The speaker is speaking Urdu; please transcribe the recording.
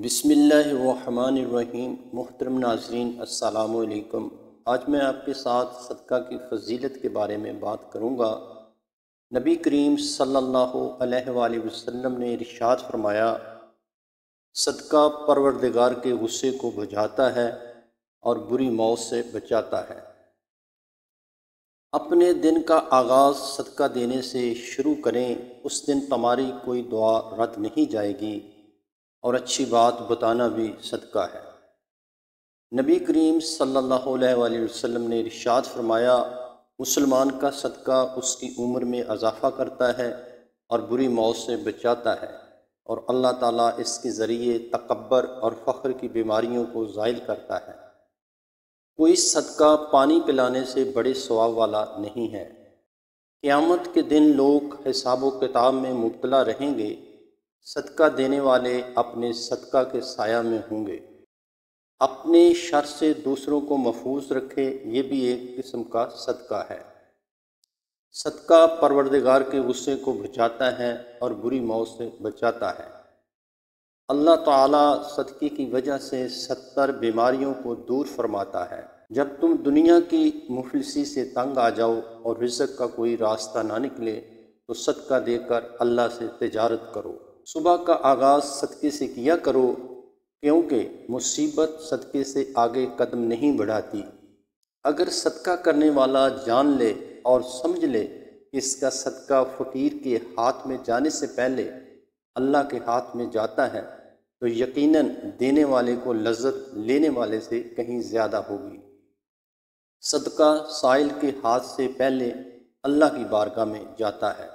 بسم اللہ الرحمن الرحیم۔ محترم ناظرین السلام علیکم۔ آج میں آپ کے ساتھ صدقہ کی فضیلت کے بارے میں بات کروں گا۔ نبی کریم صلی اللہ علیہ وآلہ وسلم نے ارشاد فرمایا، صدقہ پروردگار کے غصے کو بجھاتا ہے اور بری موت سے بچاتا ہے۔ اپنے دن کا آغاز صدقہ دینے سے شروع کریں، اس دن تمہاری کوئی دعا رد نہیں جائے گی اور اچھی بات بتانا بھی صدقہ ہے۔ نبی کریم صلی اللہ علیہ وآلہ وسلم نے ارشاد فرمایا، مسلمان کا صدقہ اس کی عمر میں اضافہ کرتا ہے اور بری موت سے بچاتا ہے، اور اللہ تعالیٰ اس کے ذریعے تکبر اور فخر کی بیماریوں کو زائل کرتا ہے۔ کوئی صدقہ پانی پلانے سے بڑے ثواب والا نہیں ہے۔ قیامت کے دن لوگ حساب و کتاب میں مبتلا رہیں گے، صدقہ دینے والے اپنے صدقہ کے سایہ میں ہوں گے۔ اپنے شر سے دوسروں کو محفوظ رکھے، یہ بھی ایک قسم کا صدقہ ہے۔ صدقہ پروردگار کے غصے کو بچاتا ہے اور بری موت سے بچاتا ہے۔ اللہ تعالیٰ صدقے کی وجہ سے 70 بیماریوں کو دور فرماتا ہے۔ جب تم دنیا کی مفلسی سے تنگ آ جاؤ اور رزق کا کوئی راستہ نہ نکلے تو صدقہ دے کر اللہ سے تجارت کرو۔ صبح کا آغاز صدقے سے کیا کرو، کیونکہ مصیبت صدقے سے آگے قدم نہیں بڑھاتی۔ اگر صدقہ کرنے والا جان لے اور سمجھ لے کہ اس کا صدقہ فقیر کے ہاتھ میں جانے سے پہلے اللہ کے ہاتھ میں جاتا ہے تو یقیناً دینے والے کو لذت لینے والے سے کہیں زیادہ ہوگی۔ صدقہ سائل کے ہاتھ سے پہلے اللہ کی بارگاہ میں جاتا ہے۔